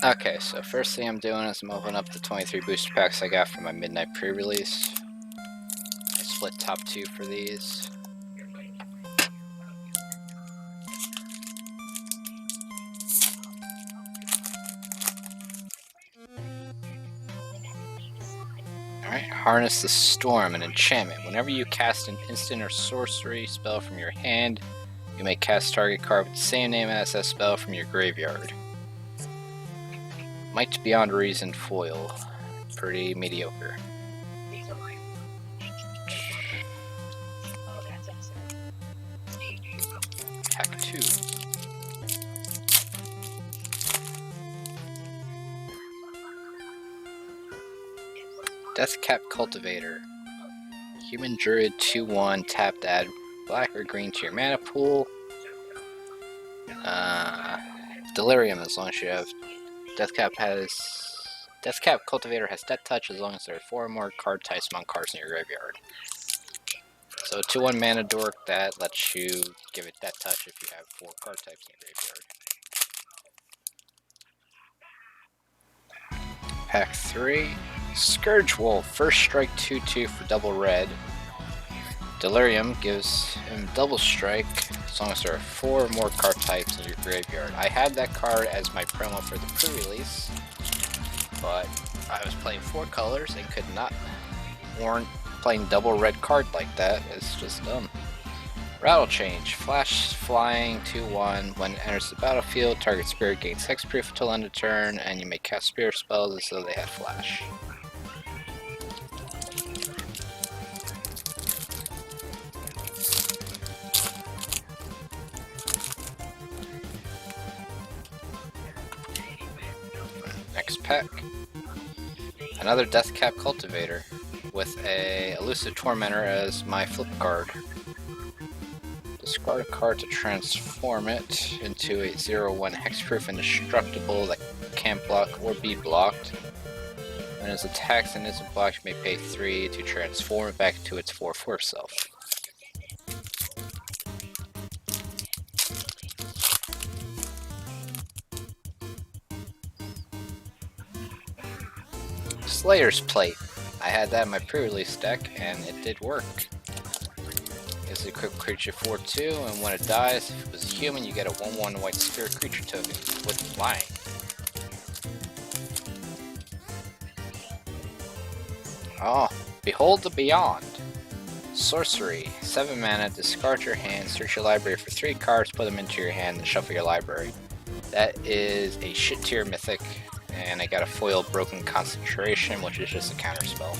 Okay, so first thing I'm doing is I'm opening up the 23 booster packs I got from my midnight pre-release. I split top 2 for these. Alright, Harness the Storm, an enchantment. Whenever you cast an instant or sorcery spell from your hand, you may cast target card with the same name as that spell from your graveyard. Might Beyond Reason foil. Pretty mediocre. Pack 2. Deathcap Cultivator. Human Druid 2/1, tap to add black or green to your mana pool. Delirium, as long as you have. Deathcap Cultivator has Death Touch as long as there are 4 or more card types among cards in your graveyard. So 2/1 mana dork that lets you give it Death Touch if you have 4 card types in your graveyard. Pack 3. Scourge Wolf, first strike 2/2 for double red. Delirium gives him double strike as long as there are 4 or more card types in your graveyard. I had that card as my promo for the pre-release, but I was playing 4 colors and could not warrant playing double red card like that. It's just dumb. Rattle Change, flash flying 2/1. When it enters the battlefield, target spirit gains hexproof until end of turn, and you may cast spirit spells as though they had flash. Next pack. Another Deathcap Cultivator with a Elusive Tormentor as my flip card. Discard a card to transform it into a 0/1 hexproof indestructible that can't block or be blocked. When it attacks and isn't blocked, you may pay 3 to transform it back to its 4/4 self. Slayer's Plate. I had that in my pre-release deck and it did work. Gives a equipped creature 4/2, and when it dies, if it was a human, you get a 1/1 white spirit creature token with flying. Oh, Behold the Beyond. Sorcery. 7 mana, discard your hand, search your library for 3 cards, put them into your hand, and shuffle your library. That is a shit tier mythic, and I got a foil Broken Concentration, which is just a counter spell.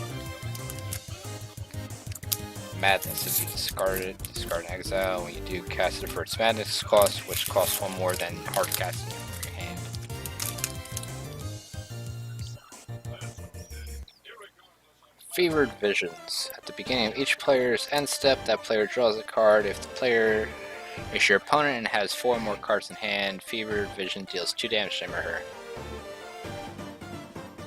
Madness, if you discard it, discard and exile. When you do, cast it for its madness cost, which costs 1 more than hard casting it from your hand. Fevered Visions. At the beginning of each player's end step, that player draws a card. If the player is your opponent and has 4 more cards in hand, Fevered Vision deals 2 damage to him or her.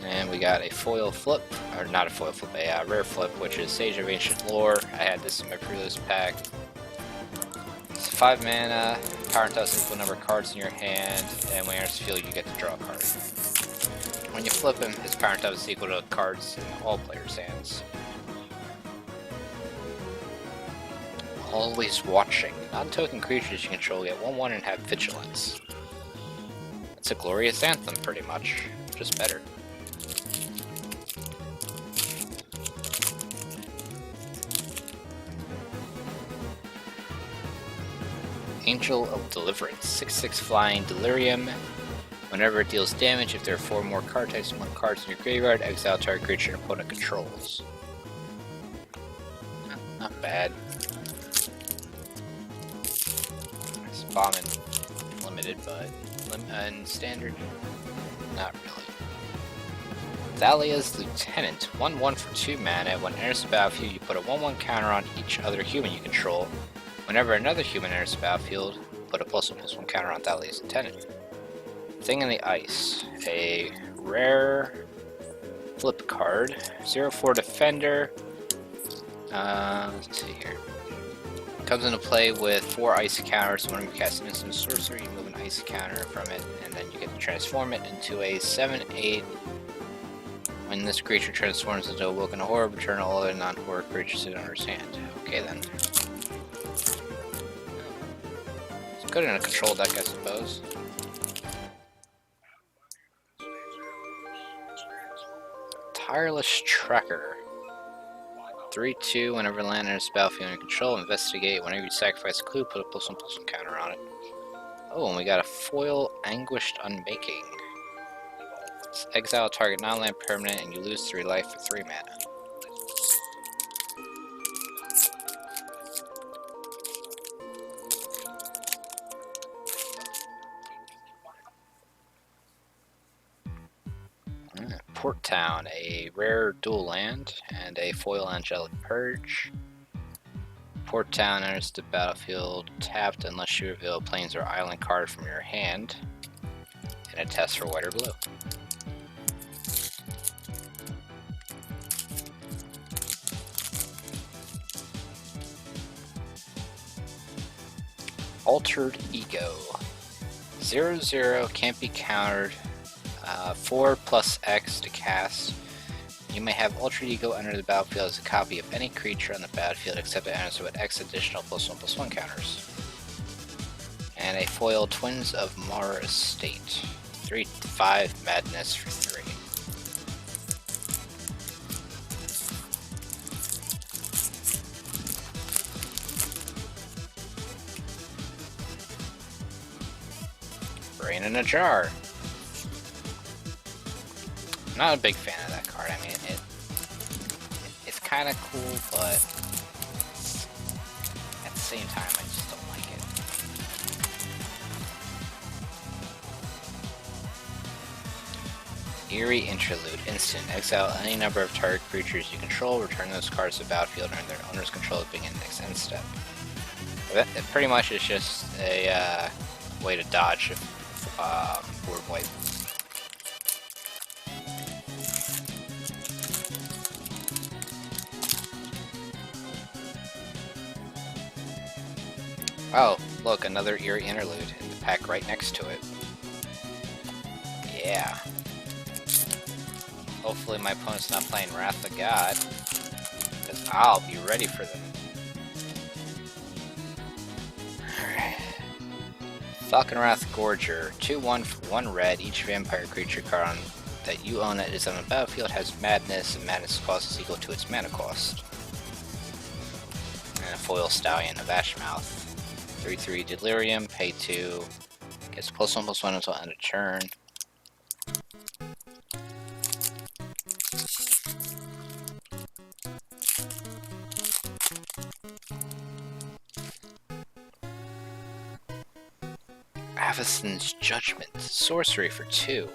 And we got a foil flip, or not a foil flip, a rare flip, which is Sage of Ancient Lore. I had this in my pre-release pack. It's 5 mana, power until equal number of cards in your hand, and when it enters the field, you get to draw a card. When you flip him, his power type is equal to cards in all players' hands. Always Watching. Non-token creatures you control get 1/1 and have Vigilance. It's a glorious anthem, pretty much, just better. Angel of Deliverance. 6/6 flying Delirium. Whenever it deals damage, if there are 4 more card types among cards in your graveyard, exile target creature your opponent controls. Not bad. It's bombing limited, but and standard, not really. Thalia's Lieutenant. 1/1 for 2 mana. When it enters the battlefield, you put a 1/1 counter on each other human you control. Whenever another human enters the battlefield, put a +1/+1 counter on Thalia's Lieutenant. Thing in the Ice. A rare flip card. 0/4 Defender. Let's see here. Comes into play with 4 ice counters. Whenever you cast an instant sorcery, you move an haste counter from it, and then you get to transform it into a 7/8. When this creature transforms into a Woken Orb, return all other non-horror creatures to the owner's hand. Okay then. It's good in a control deck, I suppose. Tireless Tracker. 3/2, whenever land enters the battlefield under control, investigate. Whenever you sacrifice a clue, put a +1/+1 counter on it. Oh, and we got a foil Anguished Unmaking. Exile a target non-land permanent and you lose 3 life for 3 mana. Port Town, a rare dual land and a foil Angelic Purge. Port Town enters the battlefield tapped unless you reveal a plains or island card from your hand in a test for white or blue. Altered Ego. 0/0 can't be countered. 4+X to cast. You may have Altered Ego enter the battlefield as a copy of any creature on the battlefield except it enters with X additional +1/+1 counters. And a foil Twins of Mara Estate. 3/5 Madness for 3. Brain in a Jar. Not a big fan of that card. I mean, it's kind of cool, but at the same time, I just don't like it. Eerie Interlude. Instant. Exile any number of target creatures you control. Return those cards to the battlefield under their owner's control at the beginning of the next end step. It pretty much is just a way to dodge board wipe. Oh, look, another Eerie Interlude in the pack right next to it. Yeah. Hopefully my opponent's not playing Wrath of God, because I'll be ready for them. Alright. Falconwrath Gorger. 2/1 for 1 red. Each vampire creature card that you own that is on the battlefield has Madness, and Madness cost is equal to its mana cost. And a foil Stallion of Ashmouth. 3/3 Delirium, pay 2, gets +1/+1 until end of turn. Avacyn's Judgment, sorcery for 2.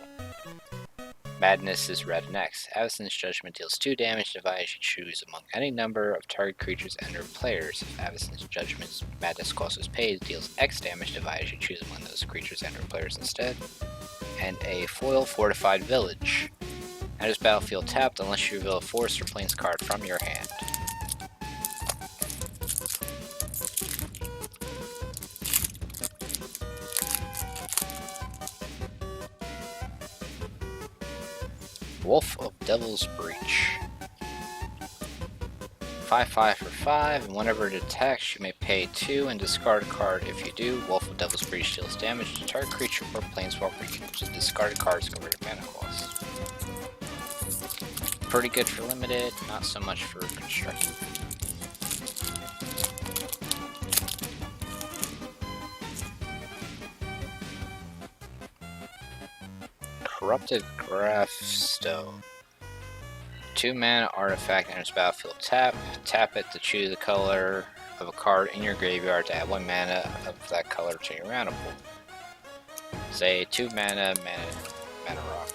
Madness is red next. Avacyn's Judgment deals 2 damage to device you choose among any number of target creatures and or players. If Avacyn's Judgment's Madness cost is paid, it deals X damage to device you choose among those creatures and or players instead. And a foil Fortified Village. Enters battlefield tapped unless you reveal a forest or plains card from your hand. Wolf of Devil's Breach. 5/5 for 5, and whenever it attacks, you may pay 2 and discard a card. If you do, Wolf of Devil's Breach deals damage to target creature or planeswalker equal to discarded cards converted mana cost. Pretty good for limited, not so much for constructed. Corrupted Graphstone. 2 mana artifact enters battlefield tap. Tap it to choose the color of a card in your graveyard to add 1 mana of that color to your mana pool. Say 2 mana rock.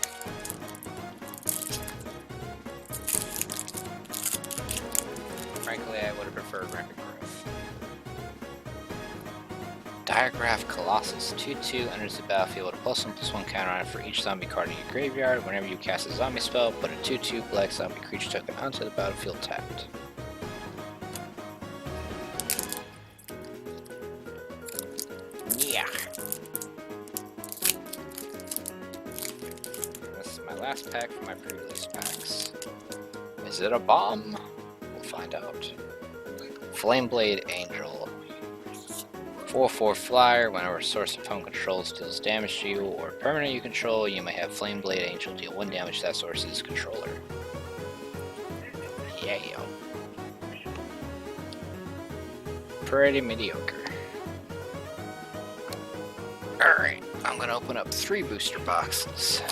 Frankly, I would have preferred Record Growth. Diagraph Colossus. 2/2 enters the battlefield with a +1/+1 counter on it for each zombie card in your graveyard. Whenever you cast a zombie spell, put a 2/2 black zombie creature token onto the battlefield tapped. Yeah. last pack from my pre-release packs. Is it a bomb? We'll find out. Flameblade Angel. 4/4 flyer. Whenever a source of home controls deals damage to you or a permanent you control, you may have Flameblade Angel deal 1 damage to that source's controller. Yeah. Pretty mediocre. Alright, I'm gonna open up 3 booster boxes.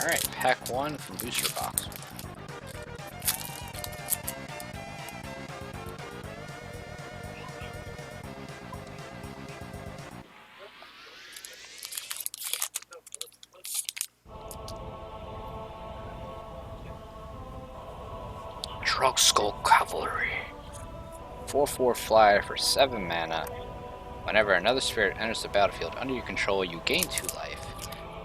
Alright, pack 1 from booster box. Drug Skull Cavalry. 4/4 flyer for 7 mana. Whenever another spirit enters the battlefield under your control, you gain 2 life.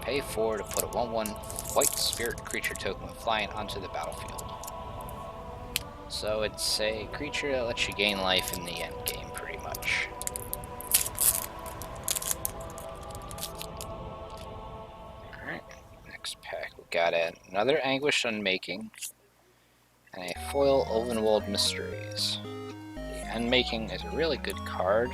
Pay 4 to put a 1/1 white spirit creature token with flying onto the battlefield. So it's a creature that lets you gain life in the end game, pretty much. Alright, next pack. We got another Anguish Unmaking and a foil Ovenwald Mysteries. The Unmaking is a really good card,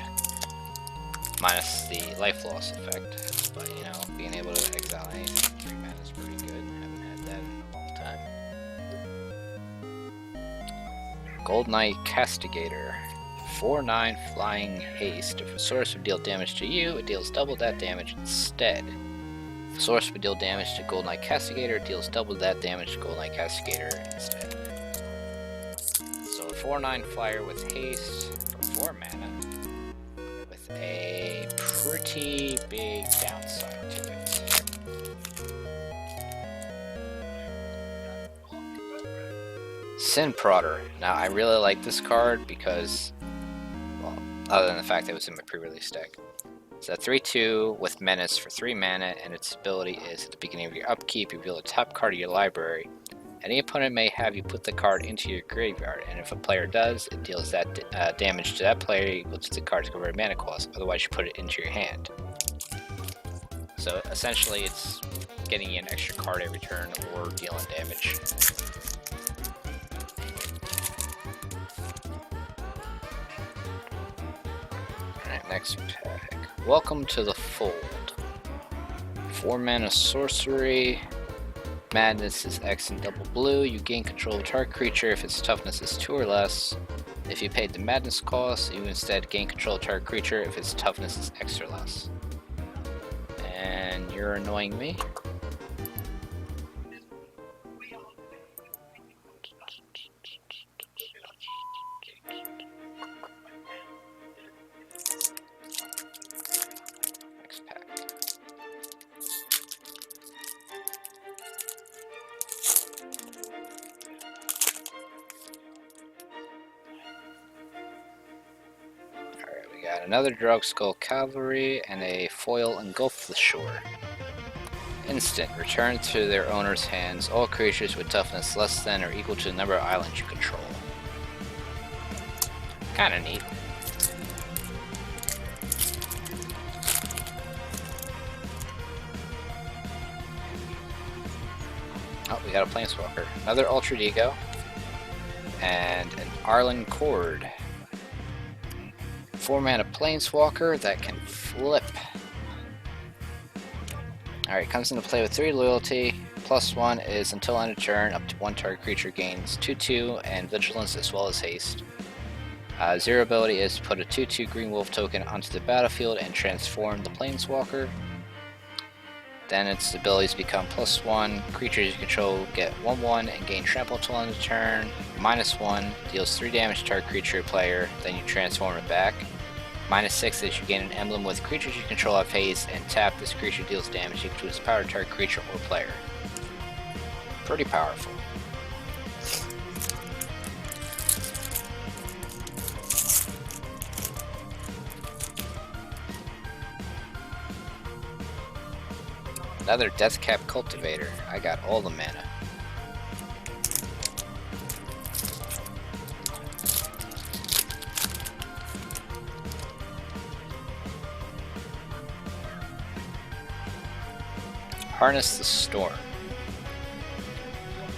minus the life loss effect, but you know, being able to exile anything for 3 mana is pretty good. Haven't had that in a long time. Gold Knight Castigator. 4/9 flying haste. If a source would deal damage to you, it deals double that damage instead. If a source would deal damage to Gold Knight Castigator, it deals double that damage to Gold Knight Castigator instead. So a 4/9 flyer with haste for 4 mana, with a pretty big downside to it. Sin Prodder. Now I really like this card because, well, other than the fact that it was in my pre-release deck. It's a 3/2 with Menace for 3 mana, and its ability is at the beginning of your upkeep, you reveal a top card of your library. Any opponent may have you put the card into your graveyard, and if a player does, it deals that damage to that player equal to the card's converted mana cost. Otherwise, you put it into your hand. So essentially, it's getting you an extra card every turn or dealing damage. Alright, next pack. Welcome to the Fold. 4 mana sorcery. Madness is X and double blue. You gain control of a target creature if its toughness is 2 or less. If you paid the madness cost, you instead gain control of a target creature if its toughness is X or less. And you're annoying me. Next pack. Got another Drug Skull Cavalry and a foil Engulf the Shore. Instant. Return to their owner's hands all creatures with toughness less than or equal to the number of islands you control. Kinda neat. Oh, we got a Planeswalker. Another Ultra Ego. And an Arlen Cord. 4 mana Planeswalker that can flip. Alright, comes into play with 3 loyalty. +1 is until end of turn, up to 1 target creature gains 2/2 and vigilance as well as haste. 0 ability is to put a 2/2 green wolf token onto the battlefield and transform the planeswalker. Then its abilities become +1, creatures you control get 1/1 and gain trample until end of turn. -1 deals 3 damage to target creature or player, then you transform it back. -6 is you gain an emblem with creatures you control have haste, and tap this creature deals damage equal to its power target creature or player. Pretty powerful. Another Deathcap Cultivator. I got all the mana. Harness the Storm.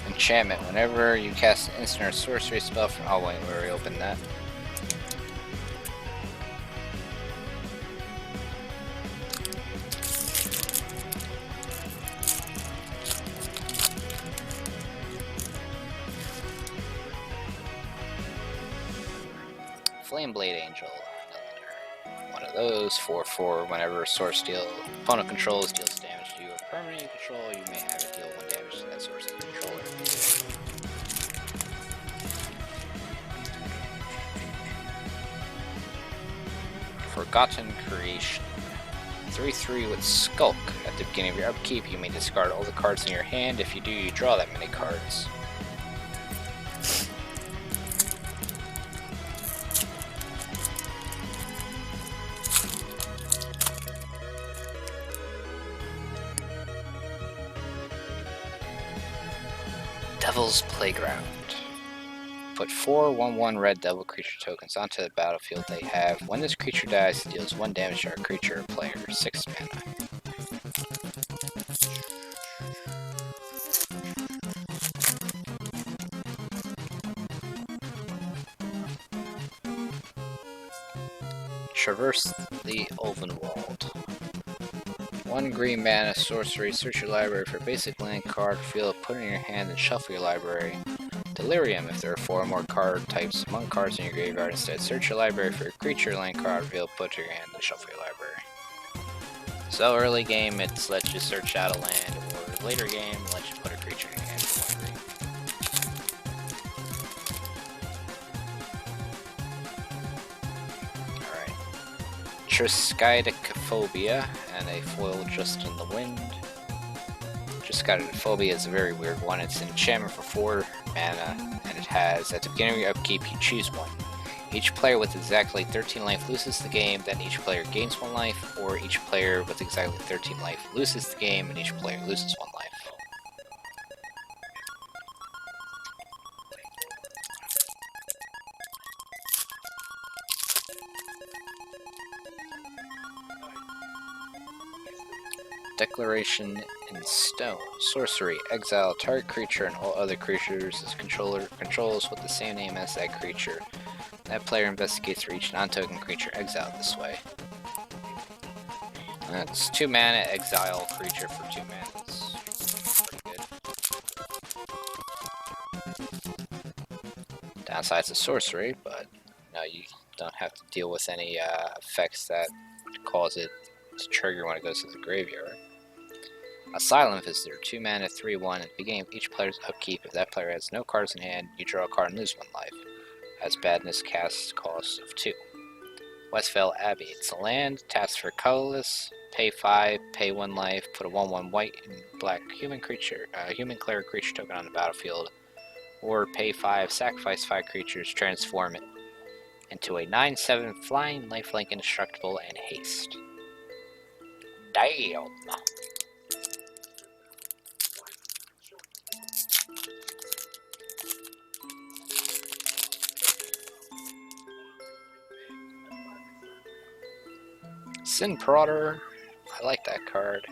Enchantment. Whenever you cast an instant or sorcery spell from... Oh wait, we already opened that. Flameblade Angel. Another one of those. 4/4. Whenever a source opponent controls deals damage to you or permanent you control, you may have it deal 1 damage to that source's controller. Forgotten Creation. 3/3 with Skulk. At the beginning of your upkeep, you may discard all the cards in your hand. If you do, you draw that many cards. Devil's Playground. Put 4 1/1 red devil creature tokens onto the battlefield they have. When this creature dies, it deals 1 damage to our creature or player. 6 mana. Traverse the Ulvenwald. 1 green mana sorcery. Search your library for a basic land card. Feel it, put it in your hand, and shuffle your library. Delirium. If there are 4 or more card types among cards in your graveyard, instead search your library for a creature land card. Reveal, put it in your hand, and shuffle your library. So early game, it's let you search out a land, or later game, let you put a creature in your hand for 1 green. Triskaidekaphobia, and a foil Just in the Wind. Triskaidekaphobia is a very weird one. It's an enchantment for 4 mana, and it has, at the beginning of your upkeep, you choose one. Each player with exactly 13 life loses the game, then each player gains 1 life, or each player with exactly 13 life loses the game, and each player loses 1 life. Declaration in Stone. Sorcery. Exile target creature and all other creatures his controller controls with the same name as that creature. That player investigates for each non-token creature exiled this way. That's 2 mana, exile creature for 2 mana. That's pretty good. Downside's a sorcery, but no, you don't have to deal with any effects that cause it to trigger when it goes to the graveyard. A Silent Visitor, 2 mana, 3/1. At the beginning of each player's upkeep, if that player has no cards in hand, you draw a card and lose 1 life. Has badness cast cost of 2. Westvale Abbey. It's a land, taps for colorless, pay 5, pay 1 life, put a 1/1 white and black human cleric creature token on the battlefield, or pay 5, sacrifice 5 creatures, transform it into a 9/7 flying, lifelink, indestructible, and haste. Damn! Sin Prodder. I like that card.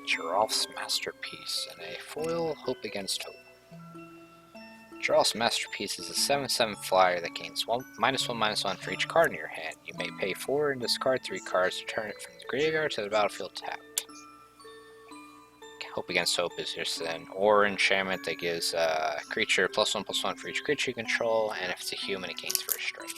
Giralf's Masterpiece and a foil Hope Against Hope. Draugh's Masterpiece is a 7/7 flyer that gains -1/-1 for each card in your hand. You may pay 4 and discard 3 cards to turn it from the graveyard to the battlefield tapped. Hope Against Hope is just an aura enchantment that gives a creature +1/+1 for each creature you control, and if it's a human, it gains first strike.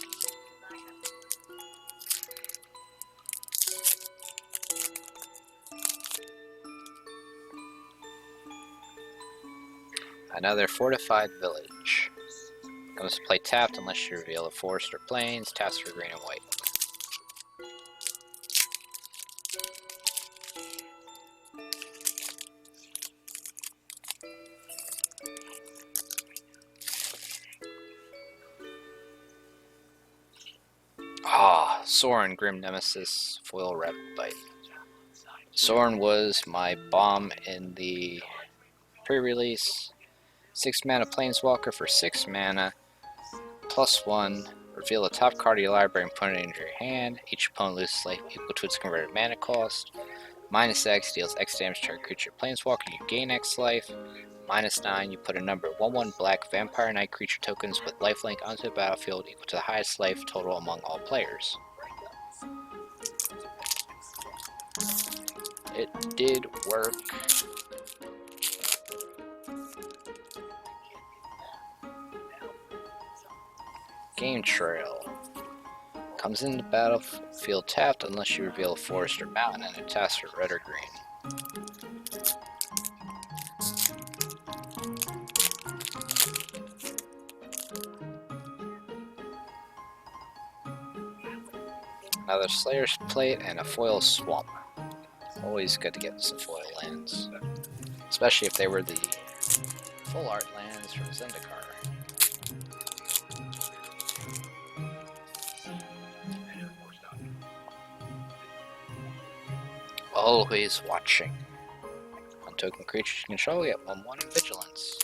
Another Fortified Village. Comes to play tapped unless you reveal a forest or plains, taps for green and white. Sorin, Grim Nemesis, foil Rapid Bite. Sorin was my bomb in the pre-release. 6 mana Planeswalker for 6 mana, +1. Reveal the top card of your library and put it into your hand. Each opponent loses life equal to its converted mana cost. -X deals X damage to a creature Planeswalker, you gain X life. -9, you put a number 1/1 black Vampire Knight creature tokens with lifelink onto the battlefield equal to the highest life total among all players. It did work. Game Trail. Comes into battlefield tapped unless you reveal a forest or mountain, and it taps for red or green. Another Slayer's Plate and a foil Swamp. Always good to get some foil lands, especially if they were the full art lands from Zendikar. Always watching. On token creatures you control, get 1/1 in Vigilance.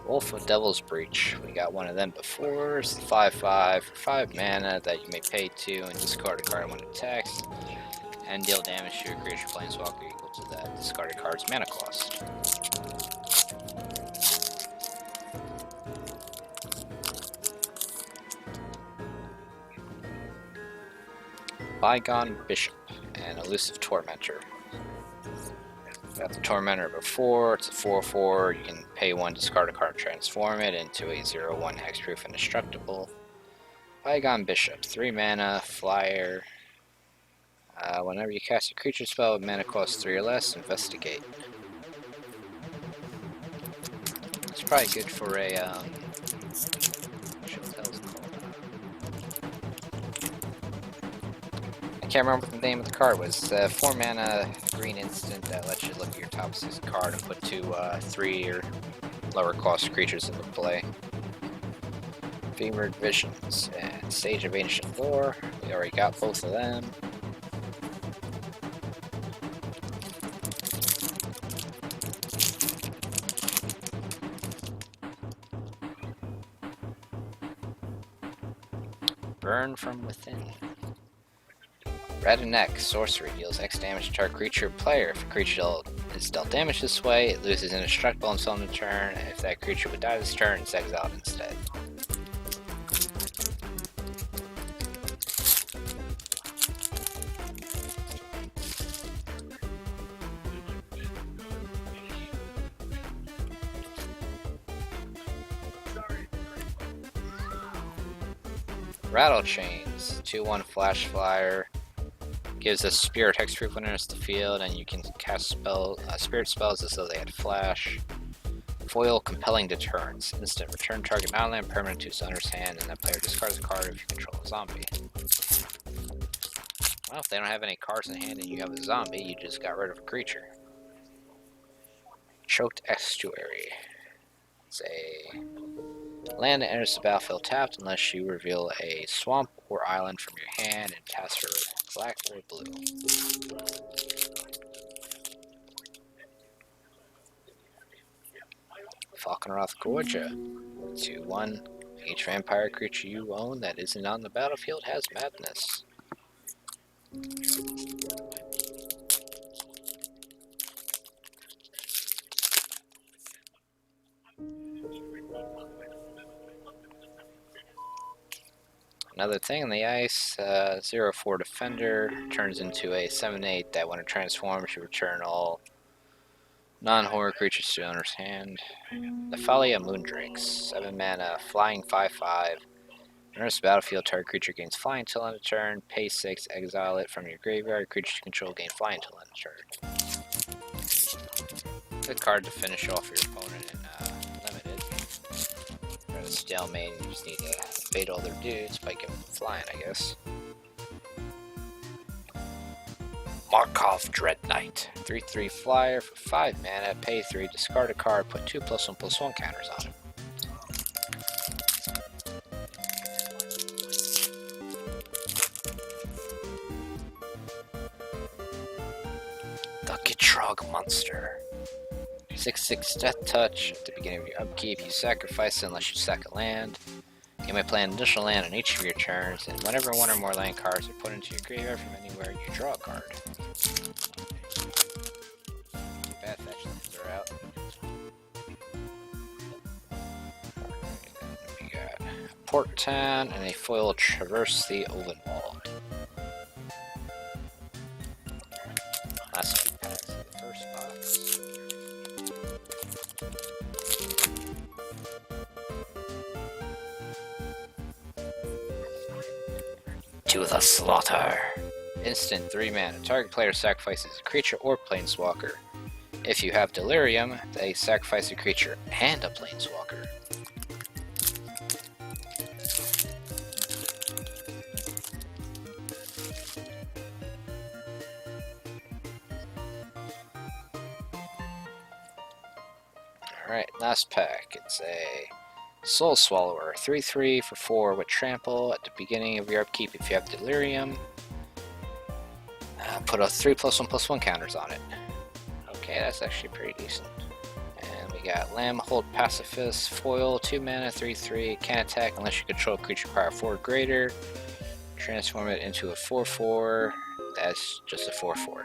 Wolf of Devil's Breach. We got one of them before. It's the 5/5 for 5 mana that you may pay 2 and discard a card when it attacks, and deal damage to your creature Planeswalker equal to that discarded card's mana cost. Bygone Bishop and Elusive Tormentor. Got the Tormentor before, it's a 4/4, you can pay 1, discard a card, transform it into a 0/1 hexproof indestructible. Bygone Bishop, 3 mana, flyer. Whenever you cast a creature spell with mana cost 3 or less, investigate. It's probably good for a, I can't remember what the name of the card was. 4 mana green instant that lets you look at your top 6 card and put 2 3 or lower cost creatures into play. Fevered Visions and Sage of Ancient Lore. We already got both of them. Burn from Within. Red and X, sorcery, deals X damage to our creature player. If a creature is dealt damage this way, it loses indestructible until end of turn, and if that creature would die this turn, it's exiled instead. Rattle Chains, 2/1 flash flyer. Gives a spirit hexproof when it's the field, and you can cast spirit spells as though they had flash. Foil Compelling Deterrence. Instant, return target non-land permanent to its owner's hand, and that player discards a card if you control a zombie. Well, if they don't have any cards in hand and you have a zombie, you just got rid of a creature. Choked Estuary. It's a land that enters the battlefield tapped unless you reveal a swamp or island from your hand and taps for black or blue. Falkenroth Gorgia. 2/1. Each vampire creature you own that isn't on the battlefield has madness. Another thing on the ice, 0/4 Defender turns into a 7/8 that when it transforms, you return all non-horror creatures to the owner's hand. Nephalia Moondrakes, 7 mana, flying 5/5. Enters the battlefield, target creature gains flying until end of turn, pay 6, exile it from your graveyard, creatures you control gain flying until end of turn. Good card to finish off your opponent in limited. You're at a stalemate and you just need to bait all their dudes by giving them flying, I guess. Markov Dread Knight, 3/3 flyer for 5 mana, pay 3, discard a card, put 2+1/+1 counters on it. The Gitrog Monster. 6/6 Death Touch. At the beginning of your upkeep, you sacrifice it unless you sack a land. You may play an additional land on each of your turns, and whenever one or more land cards are put into your graveyard from anywhere, you draw a card. Too bad fetch lands are out. We got Port Town and a foil Traverse the Ovenwald. Last 2 packs of the first box. To the slaughter. Instant 3 mana. Target player sacrifices a creature or planeswalker. If you have Delirium, they sacrifice a creature and a planeswalker. Alright, last pack. It's a Soul Swallower, 3/3 for 4 with trample. At the beginning of your upkeep, if you have Delirium, put a 3+1/+1 counters on it. Okay, that's actually pretty decent. And we got Lambhold Pacifist, foil, 2 mana, 3/3, can't attack unless you control a creature power 4 or greater. Transform it into a 4/4. That's just a 4/4.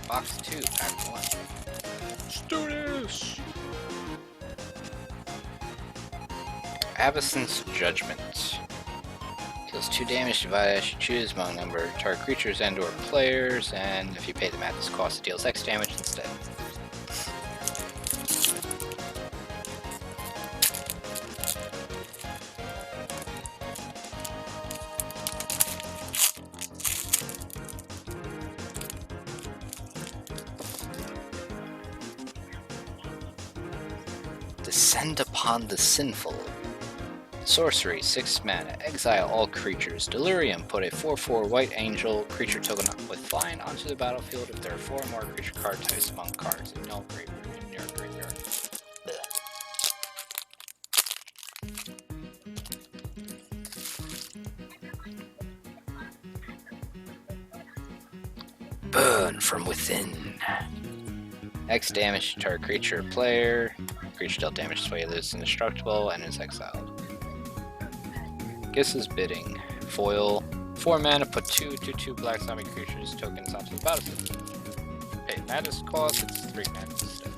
Box 2, pack 1. Let's do this! Avacyn's Judgment. Deals 2 damage divided as you choose among number of target creatures and or players, and if you pay them at this cost, it deals X damage instead. Descend upon the sinful. Sorcery, 6 mana. Exile all creatures. Delirium, put a 4/4 white angel creature token with flying onto the battlefield if there are 4 or more creature card types among cards in your graveyard. Burn from within. X damage to target creature or player. Creature dealt damage this way loses indestructible and is exiled. Guess's Bidding. Foil. 4 mana, put 2/2 black zombie creatures tokens onto the battlefield. Pay madness cost, it's 3 mana instead.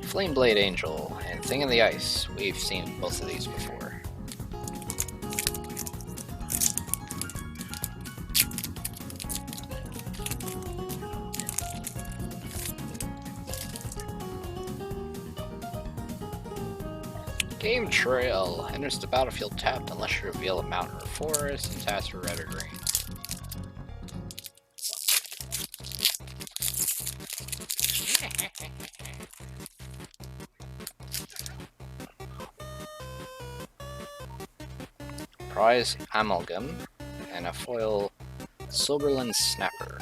Flameblade Angel and Thing in the Ice. We've seen both of these before. Game Trail. Enters the battlefield tapped unless you reveal a mountain or forest and taps for red or green. Prize Amalgam and a foil Silberland Snapper.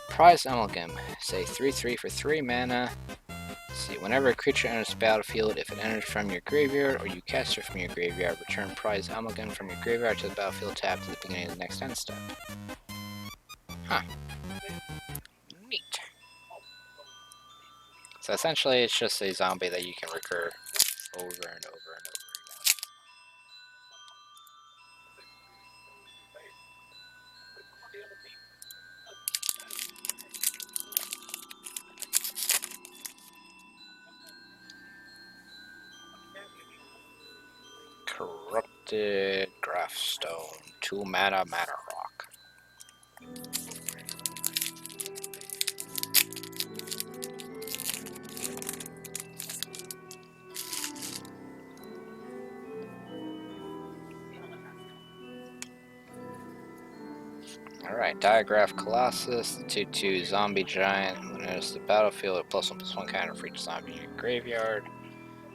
Prize Amalgam. Say 3/3 for 3 mana. See, whenever a creature enters the battlefield, if it enters from your graveyard or you cast it from your graveyard, return Prize Amalgam from your graveyard to the battlefield tapped at the beginning of the next end step. Huh. Neat. So essentially, it's just a zombie that you can recur over and over and over again. Corrupted Graphstone, 2 mana, Mana Rock. Alright, Diagraph Colossus, the 2/2 zombie giant. When it enters the battlefield, a +1/+1 counter for each zombie in your graveyard.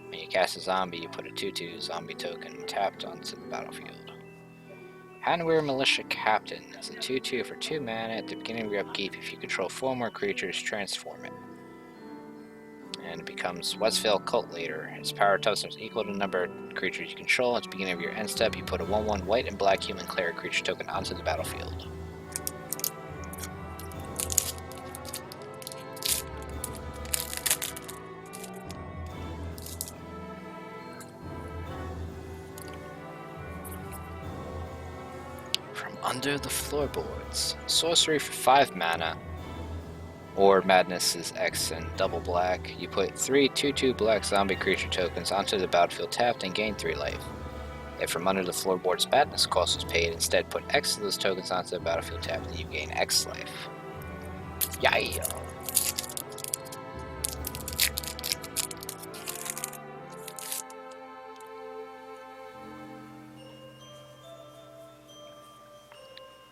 When you cast a zombie, you put a 2/2 zombie token tapped onto the battlefield. Hanweir Militia Captain. It's a 2/2 for 2 mana. At the beginning of your upkeep, if you control 4 more creatures, transform it. And it becomes Westvale Cult Leader. Its power toughness is equal to the number of creatures you control. At the beginning of your end step, you put a 1/1 white and black human cleric creature token onto the battlefield. Under the Floorboards. Sorcery for 5 mana. Or Madness is X and double black. You put 3 2/2 black zombie creature tokens onto the battlefield tapped and gain 3 life. If from under the floorboards Madness cost was paid, instead put X of those tokens onto the battlefield tapped and you gain X life. Yeah.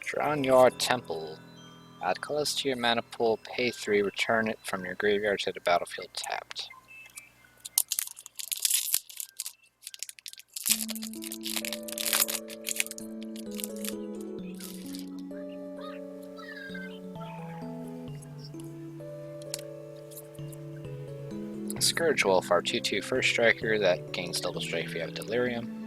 Drown-Yard Temple. Add colors to your mana pool, pay 3, return it from your graveyard to the battlefield tapped. Scourge Wolf, our 2/2 first striker that gains double strike if you have Delirium.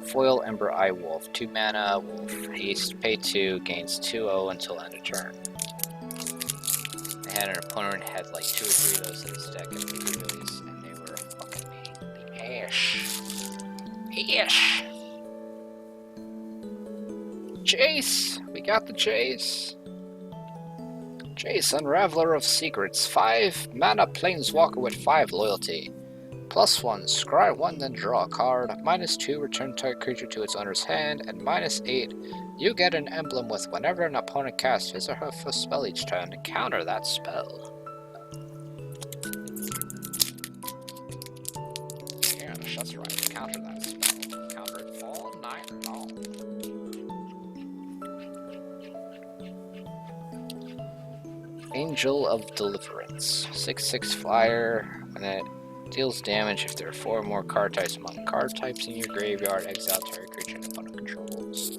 Foil Ember Eye Wolf, 2 mana, Wolf, haste, pay 2, gains 2/0 until end of turn. I had an opponent had like 2 or 3 of those in his deck and release, and they were fucking me. The Ash. Jace! We got the Jace. Jace, Unraveler of Secrets, 5 mana Planeswalker with 5 loyalty. +1, scry 1, then draw a card. -2, return target creature to its owner's hand. And -8, you get an emblem with whenever an opponent casts his or her first spell each turn to counter that spell. Yeah, that's right, counter that spell. Counter it all night long. Angel of Deliverance. 6/6 flyer. When it deals damage, if there are 4 or more card types among card types in your graveyard, exile target creature and opponent controls.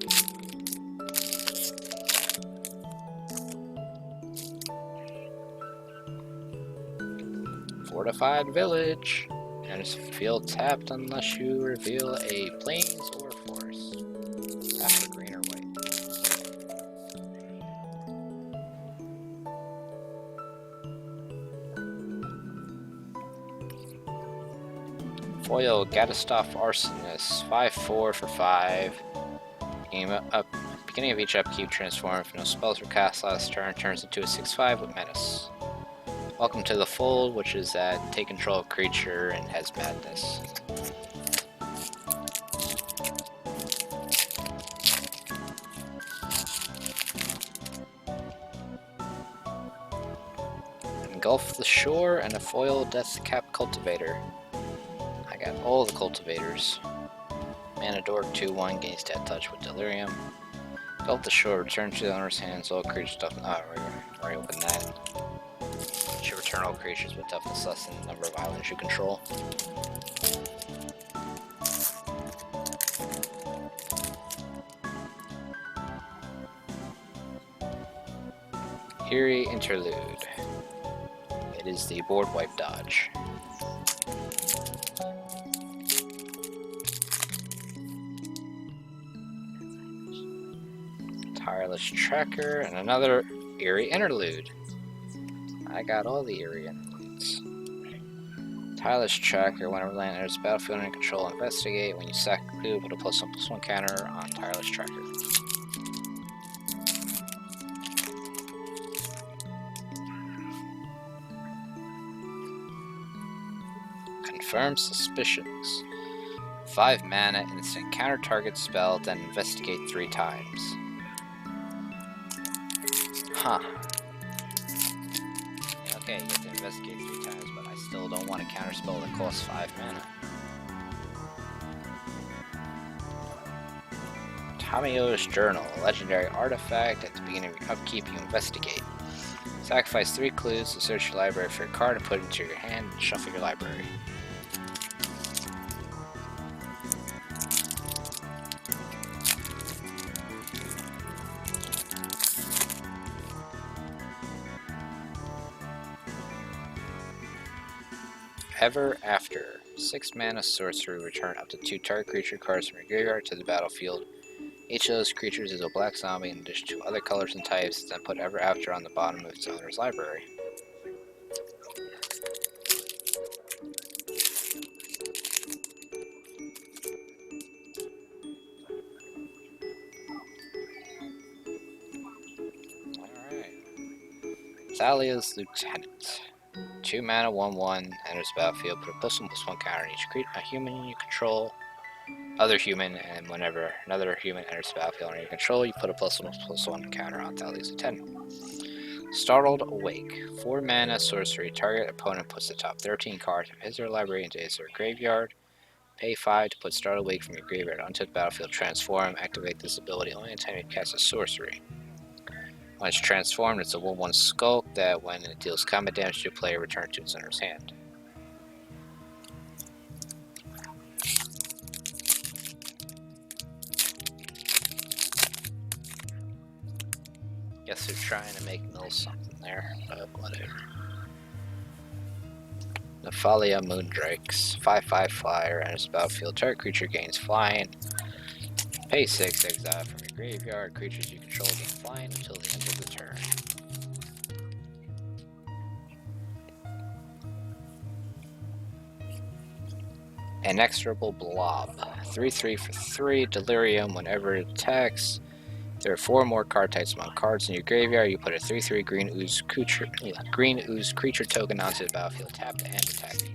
Fortified Village. And it's field tapped unless you reveal a plains or forest. After green or white. Foil Gatastov Arsonist. 5/4 for 5. Beginning of each upkeep, transform. If no spells were cast last turn, turns into a 6/5 with menace. Welcome to the Fold, which is that take control of creature and has madness. Engulf the Shore and a foil Deathcap Cultivator. I got all the cultivators. Mana Dork 2/1 gains Death Touch with Delirium. Engulf the Shore, return to the owner's hands all creature stuff. Oh, we already opened that. You return all creatures with toughness less than the number of islands you control. Eerie Interlude. It is the board wipe dodge. Tireless Tracker and another Eerie Interlude. I got all the Eerie Interludes. Tireless Tracker. Whenever land enters the battlefield under control, investigate. When you sack a clue, put a +1/+1 counter on Tireless Tracker. Confirm Suspicions. 5 mana, instant counter target spell, then investigate 3 times. Huh. Okay, you have to investigate 3 times, but I still don't want a counter spell that costs 5 mana. Tamiyo's Journal, a legendary artifact. At the beginning of your upkeep, you investigate. Sacrifice 3 clues to search your library for a card and put it into your hand and shuffle your library. Ever After. 6 mana sorcery, return up to 2 target creature cards from your graveyard to the battlefield. Each of those creatures is a black zombie in addition to other colors and types, then put Ever After on the bottom of its owner's library. Alright. Thalia's Lieutenant. 2 mana, 1/1, enters the battlefield, put a +1/+1 counter on each a human you control, other human, and whenever another human enters the battlefield under your control, you put a +1/+1 counter on Thalia's Lieutenant. Startled Awake. 4 mana, sorcery, target opponent puts the top 13 cards of his or her library into his or her graveyard. Pay 5 to put Startled Awake from your graveyard onto the battlefield, transform, activate this ability only anytime you cast a sorcery. When it's transformed, it's a 1/1 Skulk that, when it deals combat damage to a player, returns to its owner's hand. Guess they're trying to make mill something there, but whatever. Nephalia Moondrakes. 5/5 flyer, enters the battlefield. Target creature gains flying. Pay 6, exile from your graveyard. Creatures you control gain flying until the end of the turn. Inexorable Blob. 3/3 for 3. Delirium. Whenever it attacks, there are 4 more card types among cards in your graveyard. You put a 3/3 green ooze creature token onto the battlefield, tapped and attacked.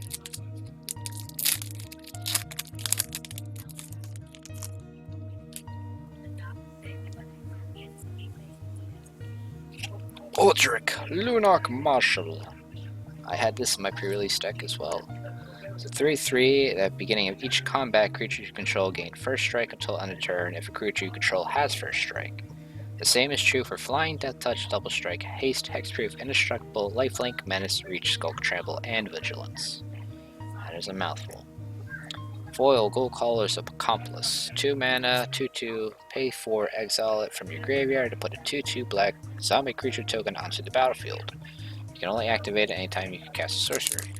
Aldrich Lunarch Marshal. I had this in my pre-release deck as well. It's a 3/3. At the beginning of each combat, creature you control gain first strike until end of turn if a creature you control has first strike. The same is true for Flying, Death Touch, Double Strike, Haste, Hexproof, Indestructible, Lifelink, Menace, Reach, Skulk, Trample, and Vigilance. That is a mouthful. Foil, Gold Caller's Accomplice. 2 mana, 2/2, pay 4, exile it from your graveyard to put a 2/2 black zombie creature token onto the battlefield. You can only activate it anytime you can cast a sorcery.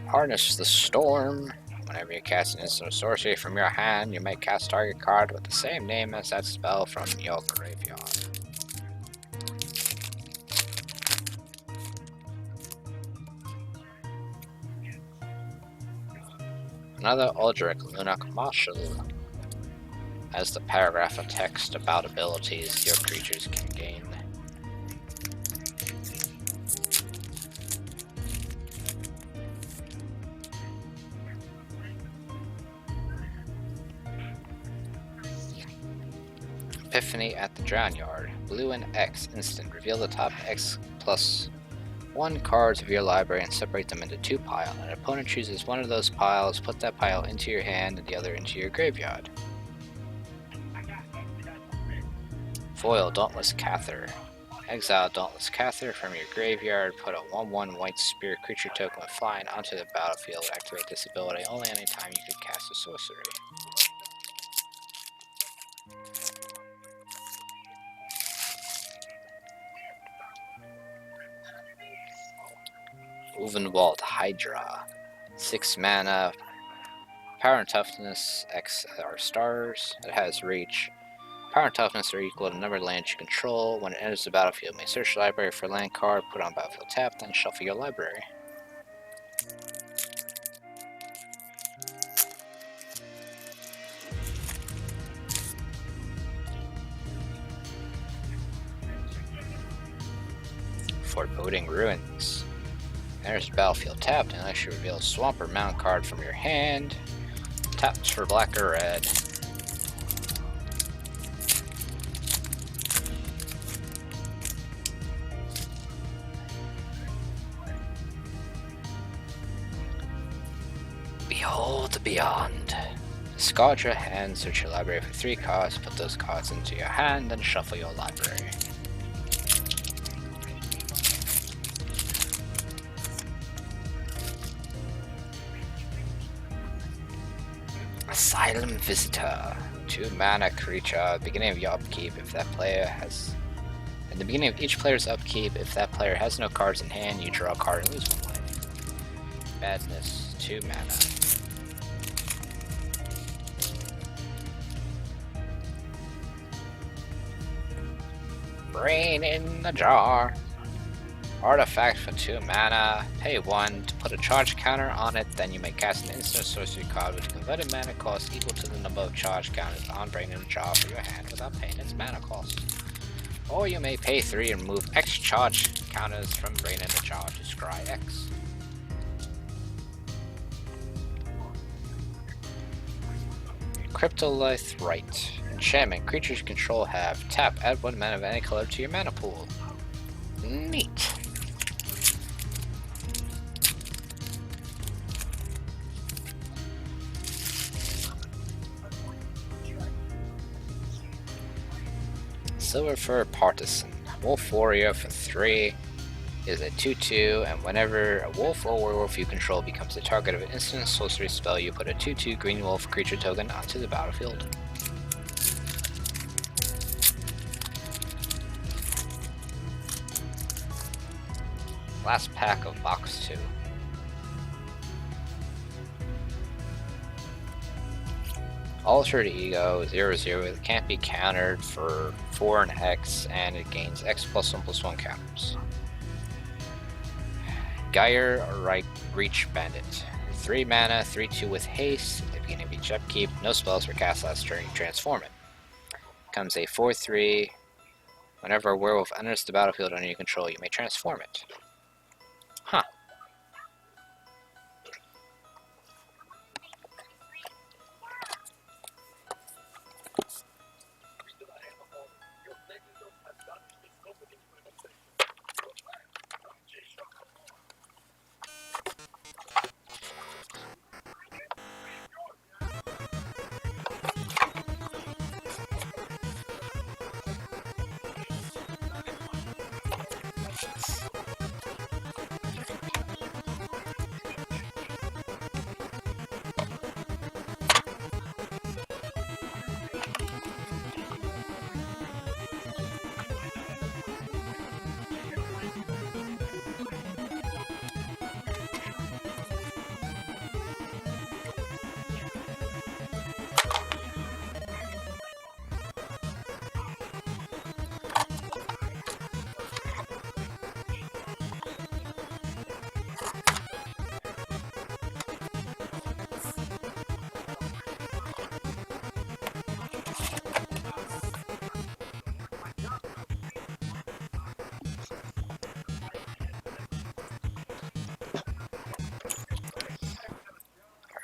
Harness the Storm. Whenever you cast an instant sorcery from your hand, you may cast target card with the same name as that spell from your graveyard. Another Aldrich Lunak Marshal has the paragraph of text about abilities your creatures can gain. Epiphany at the Drown Yard. Blue and X instant. Reveal the top X plus 1 cards of your library and separate them into 2 piles. An opponent chooses one of those piles, put that pile into your hand and the other into your graveyard. Foil Dauntless Cather. Exile Dauntless Cather from your graveyard, put a 1/1 white spirit creature token with flying onto the battlefield. Activate this ability only anytime you can cast a sorcery. Uvenwald Hydra. 6 mana, power and toughness X are stars. It has reach. Power and toughness are equal to the number of lands you control. When it enters the battlefield, you may search the library for a land card, put it on battlefield tap, then shuffle your library. Foreboding Ruins. There's battlefield tapped unless you reveal a swamp or mountain card from your hand. Taps for black or red. Behold the Beyond. Discard your hand, search your library for 3 cards, put those cards into your hand, then shuffle your library. Asylum Visitor. 2 mana creature. Beginning of your upkeep, if that player has... At the beginning of each player's upkeep, if that player has no cards in hand, you draw a card and lose 1 life. Badness. 2 mana. Brain in the Jar. Artifact for 2 mana, pay 1 to put a charge counter on it, then you may cast an instant sorcery card with a converted mana cost equal to the number of charge counters on Brain in the Jar for your hand without paying its mana cost. Or you may pay 3 and remove X charge counters from Brain in the Jar to scry X. Cryptolith Rite. Enchantment. Creatures you control have tap, add 1 mana of any color to your mana pool. Neat. Silver Fur Partisan. Wolf Warrior for 3 is a 2/2, and whenever a wolf or werewolf you control becomes the target of an instant sorcery spell, you put a 2/2 green wolf creature token onto the battlefield. Last pack of box 2. Altered Ego 0/0. It can't be countered for 4 and X, and it gains X plus 1/1 counters. Gyre Reach Bandit. 3 mana, 3/2 with haste. At the beginning of each upkeep, no spells were cast last turn, you transform it. Becomes a 4/3. Whenever a werewolf enters the battlefield under your control, you may transform it. Huh.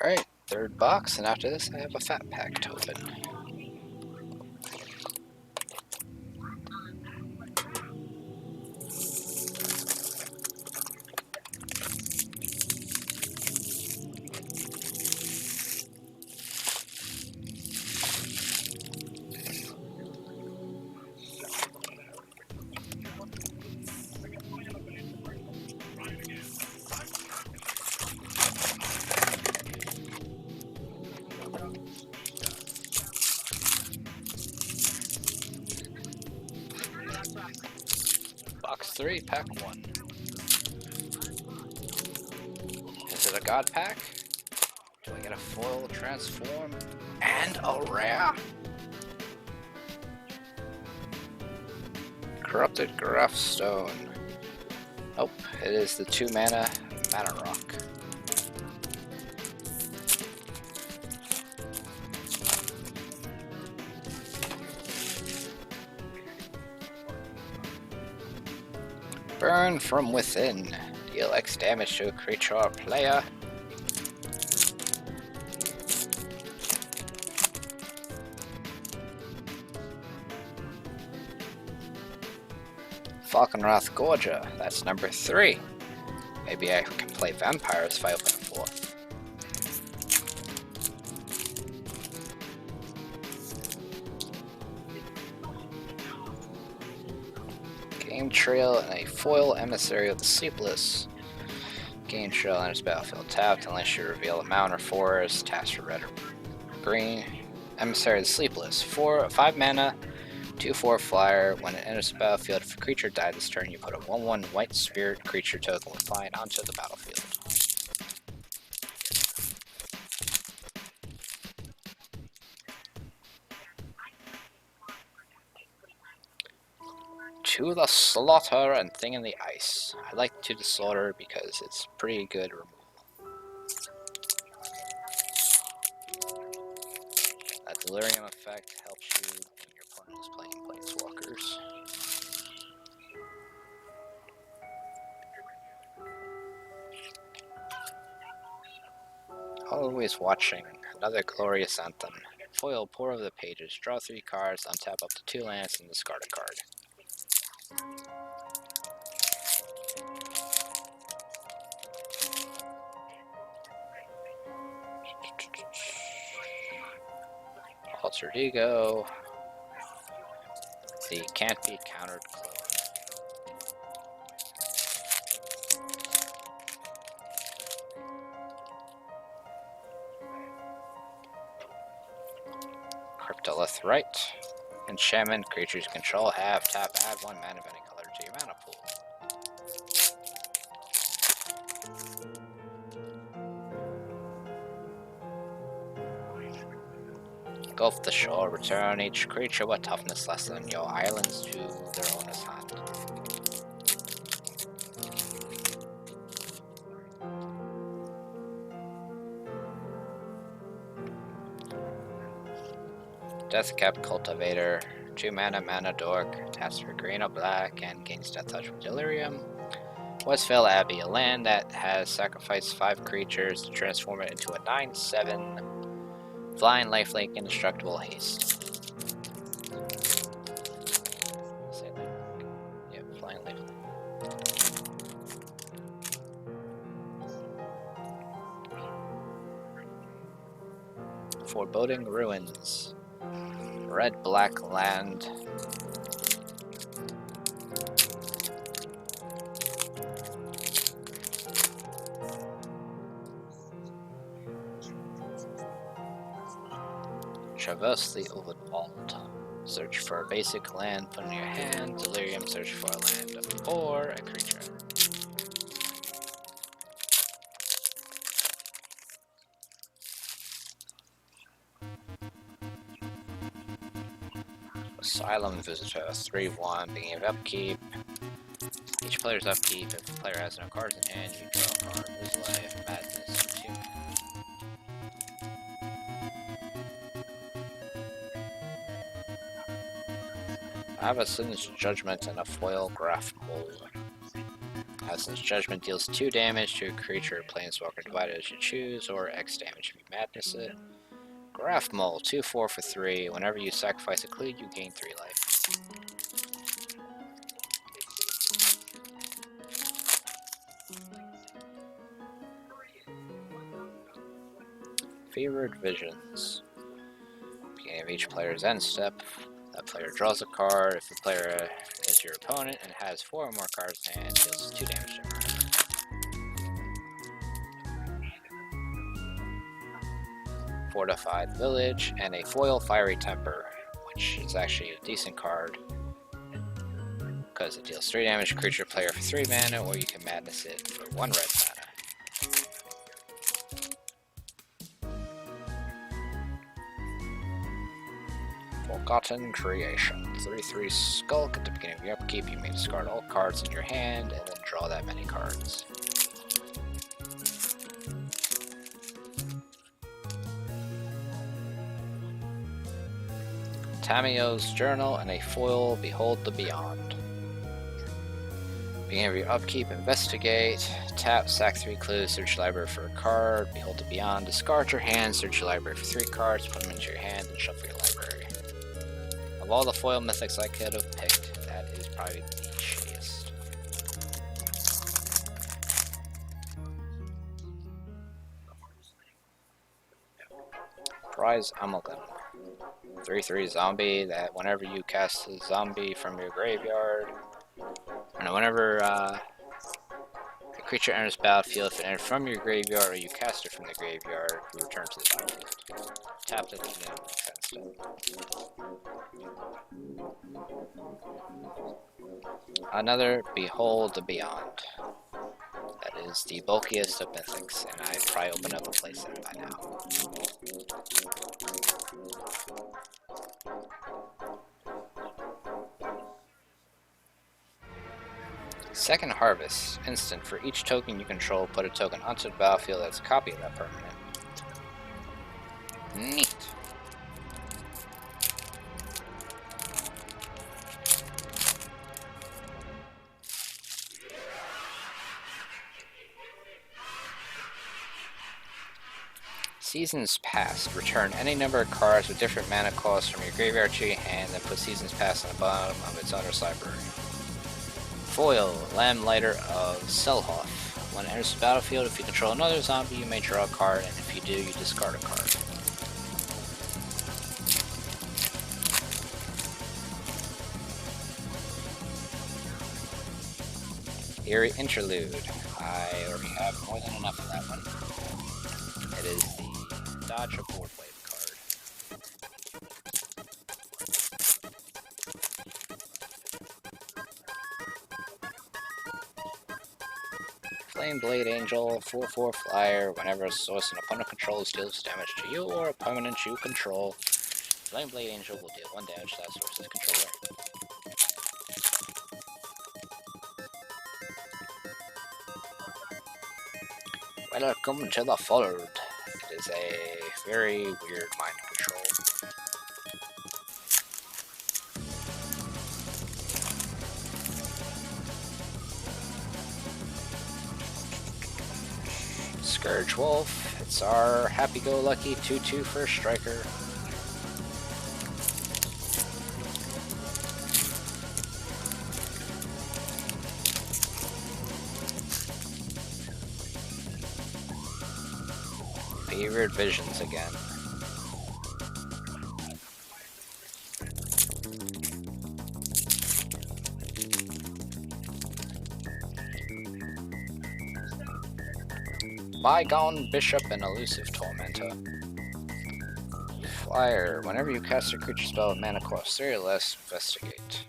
Alright, third box, and after this I have a fat pack to open. Box 3, pack 1. Is it a god pack? Do I get a foil transform and a rare? Corrupted Graphstone. Nope, it is the 2 mana rock. Burn from within. Deal X damage to a creature or player. Falconwrath Gorger, that's number 3. Maybe I can play vampires if I open a 4th. Game Trail and a foil Emissary of the Sleepless. Game Trail enters battlefield tapped unless you reveal a mountain or forest. Taps for red or green. Emissary of the Sleepless. 5 mana, 2/4 flyer. When it enters the battlefield, if a creature died this turn, you put a 1/1 white spirit creature token with flying onto the battlefield. To the Slaughter and Thing in the Ice. I like To the Slaughter because it's pretty good removal. That Delirium effect helps you when your opponent is playing Planeswalkers. Always watching. Another glorious anthem. Foil, pour over the pages. Draw 3 cards, untap up to 2 lands, and discard a card. Altered Ego. The can't be countered clone. Cryptolith Right. Enchantment, creatures you control have tap, add 1 mana of any color to your mana pool. Gulf the Shore, return each creature with toughness less than your islands to their owner's hand. Deathcap Cultivator, 2 mana dork, taps for green or black, and gains Death Touch with Delirium. Westvale Abbey, a land that has sacrificed 5 creatures to transform it into a 9/7 flying lifelink indestructible haste. Say that. Yeah, flying lifelink. Foreboding Ruins. Red-black land. Traverse the Open Vault. Search for a basic land, put in your hand. Delirium, search for a land or a creature. Asylum Visitor, 3/1, beginning of upkeep. Each player's upkeep, if the player has no cards in hand, you draw a card. Lose life, madness, 2. I have a Sin's Judgment and a foil graph mold. I Absence Judgment deals 2 damage to a creature or planeswalker divided as you choose, or X damage if you madness it. Graph Mole, 2/4 for 3. Whenever you sacrifice a clue, you gain 3 life. Fevered Visions. Beginning of each player's end step, that player draws a card. If the player is your opponent and has 4 or more cards in hand, deals 2 damage to him. Fortified Village, and a foil Fiery Temper, which is actually a decent card because it deals 3 damage to creature player for 3 mana, or you can madness it for 1 red mana. Forgotten Creation, 3/3 Skulk. At the beginning of your upkeep, you may discard all cards in your hand and then draw that many cards. Tamio's Journal, and a foil Behold the Beyond. Beginning of your upkeep, investigate. Tap, sack 3 clues, search your library for a card. Behold the Beyond, discard your hand, search your library for 3 cards, put them into your hand, and shuffle your library. Of all the foil mythics I could have picked, that is probably the shittiest. Prize Amalgam. 3/3 zombie that whenever you cast a zombie from your graveyard, and whenever a creature enters the battlefield, if it enters from your graveyard or you cast it from the graveyard, you return to the battlefield. Tapped it to the Another Behold the Beyond. That is the bulkiest of mythics, and I'd probably open up a playset by now. Second Harvest, instant. For each token you control, put a token onto the battlefield that's a copy of that permanent. Neat. Seasons Past. Return any number of cards with different mana costs from your graveyard to your hand, then put Seasons Past on the bottom of its owner's library. Foil, Lamplighter of Selhoff. When it enters the battlefield, if you control another zombie, you may draw a card, and if you do, you discard a card. Eerie Interlude. I already have more than enough of that one. It is the Dodge a Board Wave card. Flame Blade Angel, 4/4 flyer. Whenever a source an opponent controls deals damage to you or a permanent you control, Flame Blade Angel will deal 1 damage to that source's controller. Welcome to the Fold. It is a very weird mind control. Scourge Wolf. It's our happy-go-lucky 2/2 first striker. Fevered Visions again. Bygone Bishop and Elusive Tormentor. Flyer. Whenever you cast a creature spell with mana cost 3 or less, investigate.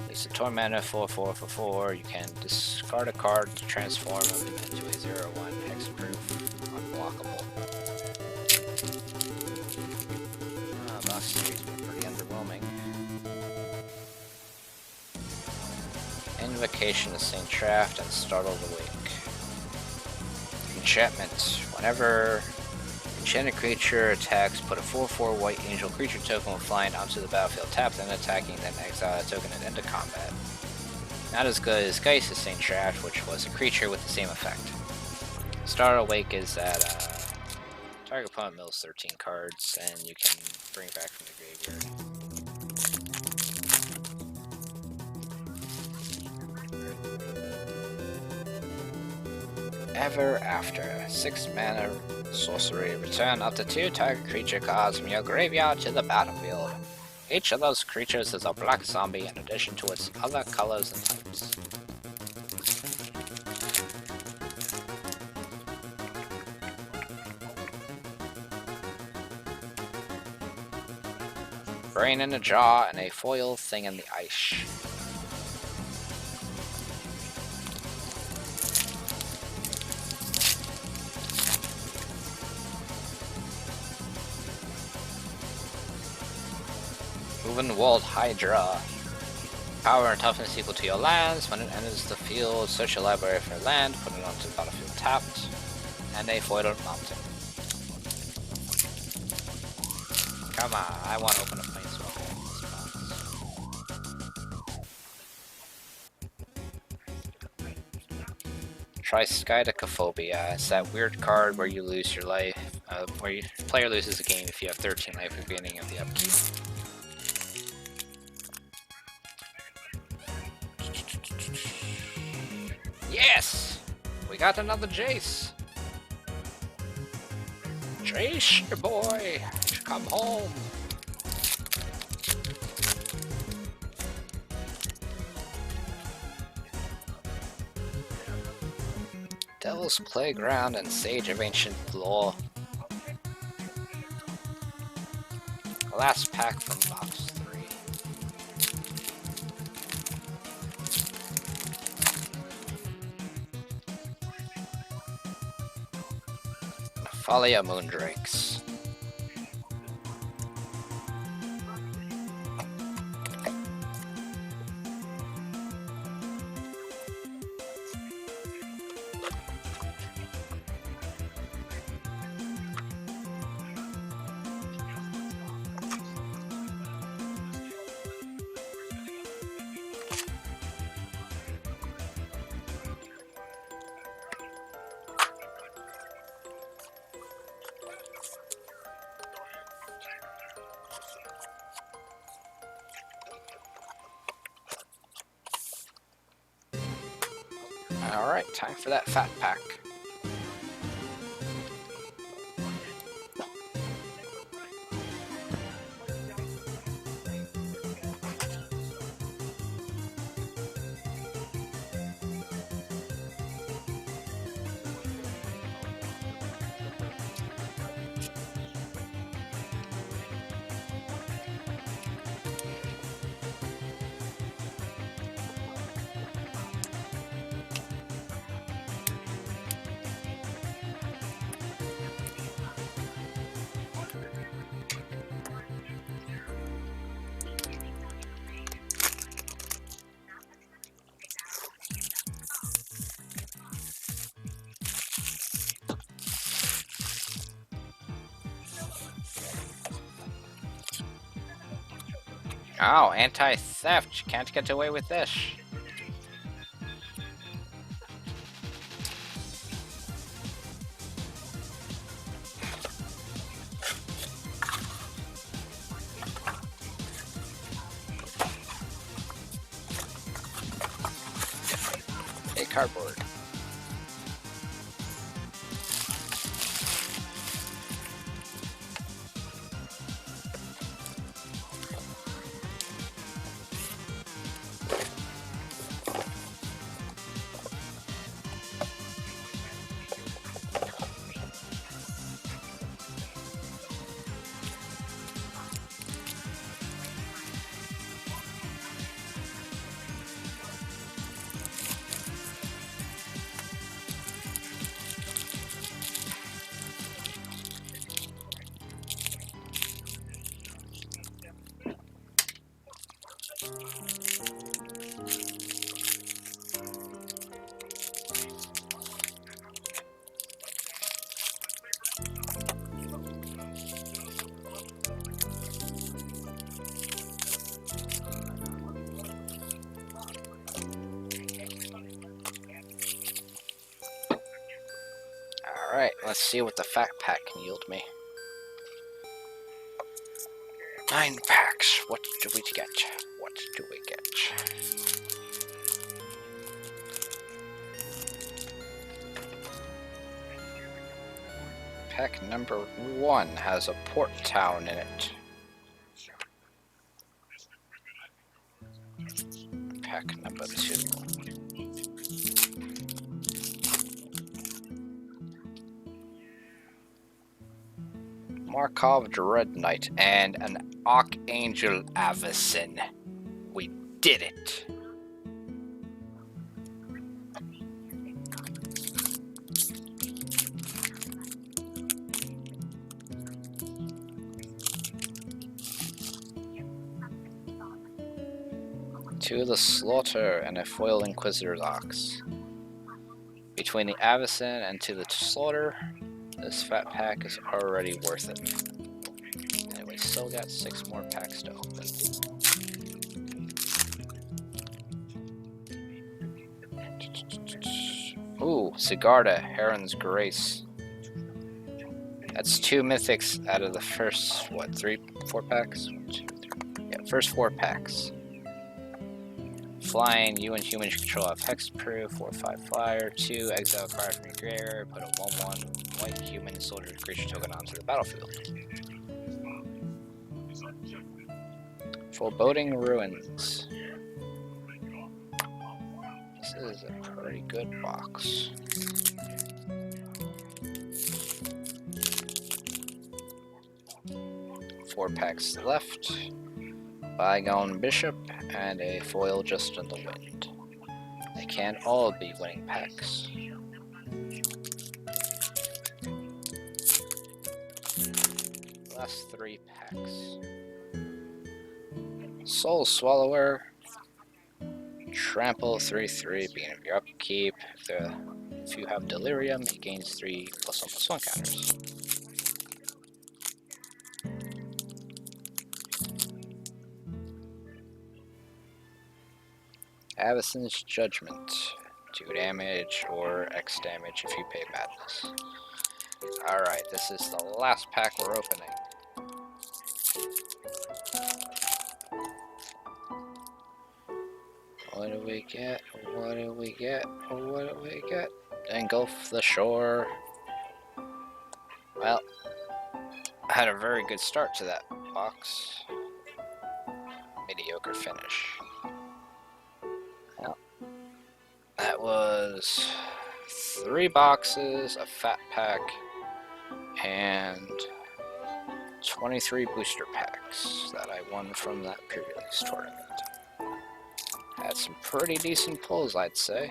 Elusive Tormentor, 4/4 for 4. You can discard a card to transform him into a 0/1 hexproof, unblockable. Box 3's been pretty underwhelming. Invocation of Saint Traft and Startled Awake. Enchantment. Whenever enchanted creature attacks, put a 4/4 white angel creature token with flying onto the battlefield tapped and attacking, then exile a token and end of combat. Not as good as Sky Sustain Shaft, which was a creature with the same effect. Startle Wake is that target opponent mills 13 cards, and you can bring back from the graveyard. Ever After. 6 mana sorcery. Return up to 2 target creature cards from your graveyard to the battlefield. Each of those creatures is a black zombie in addition to its other colors and types. Brain in a Jar and a foil Thing in the Ice. Moving Walled Hydra. Power and toughness equal to your lands. When it enters the field, search your library for a land, put it onto the battlefield tapped, and a foiled mountain. Come on, I want to open a Planeswalker in this box. Try Skydecophobia. It's that weird card where you lose your life, where your player loses a game if you have 13 life at the beginning of the upkeep. Yes! We got another Jace! Jace, your boy! Come home! Devil's Playground and Sage of Ancient Lore. Last pack from box 3. Folly of Moondrakes. Alright, time for that fat pack. Oh, anti-theft. You can't get away with this. A cardboard. Alright, let's see what the fat pack can yield me. 9 packs. What do we get? What do we get? Pack number 1 has a port town in it. Pack number 2. Markov Dread Knight and an Archangel Avacyn. We did it! To the Slaughter and a Foil Inquisitor's Ox. Between the Avacyn and to the Slaughter, this fat pack is already worth it. And we still got 6 more packs to open. Ooh, Sigarda, Heron's Grace. That's 2 mythics out of the first, what, 4 packs? 1, 2, 3. Yeah, first 4 packs. Flying, you and humans control have hexproof, 4/5 flyer, 2 exile card from your graveyard, put a 1/1 white human soldier creature token onto the battlefield. Foreboding Ruins. This is a pretty good box. Four packs left. Bygone Bishop and a foil Just in the Wind. They can't all be winning packs. Last 3 packs. Soul Swallower. Trample 3/3, beginning of your upkeep. If you have Delirium, he gains 3 +1/+1 counters. Avacyn's Judgment. 2 damage or X damage if you pay Madness. Alright, this is the last pack we're opening. What do we get? What do we get? What do we get? Engulf the Shore. Well, I had a very good start to that box. Mediocre finish. Well, that was 3 boxes, a fat pack, and 23 booster packs that I won from that pre-release tournament. Had some pretty decent pulls, I'd say.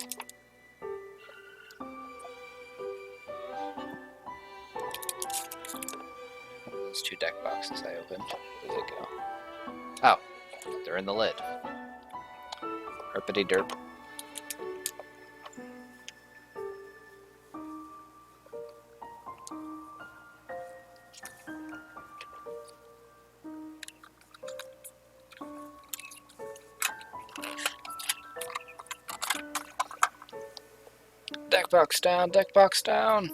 Those 2 deck boxes I opened. Where did they go? Oh, they're in the lid. Herpity derp. Deck box down, deck box down.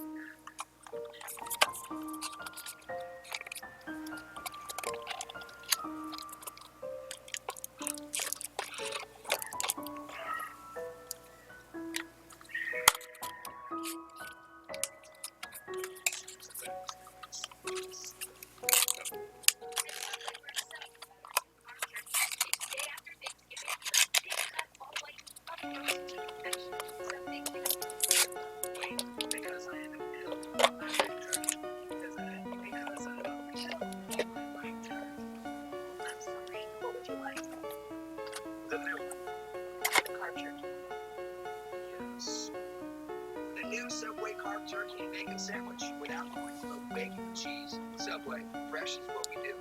Subway carb turkey and bacon sandwich without corn, bacon and cheese. Subway, fresh is what we do.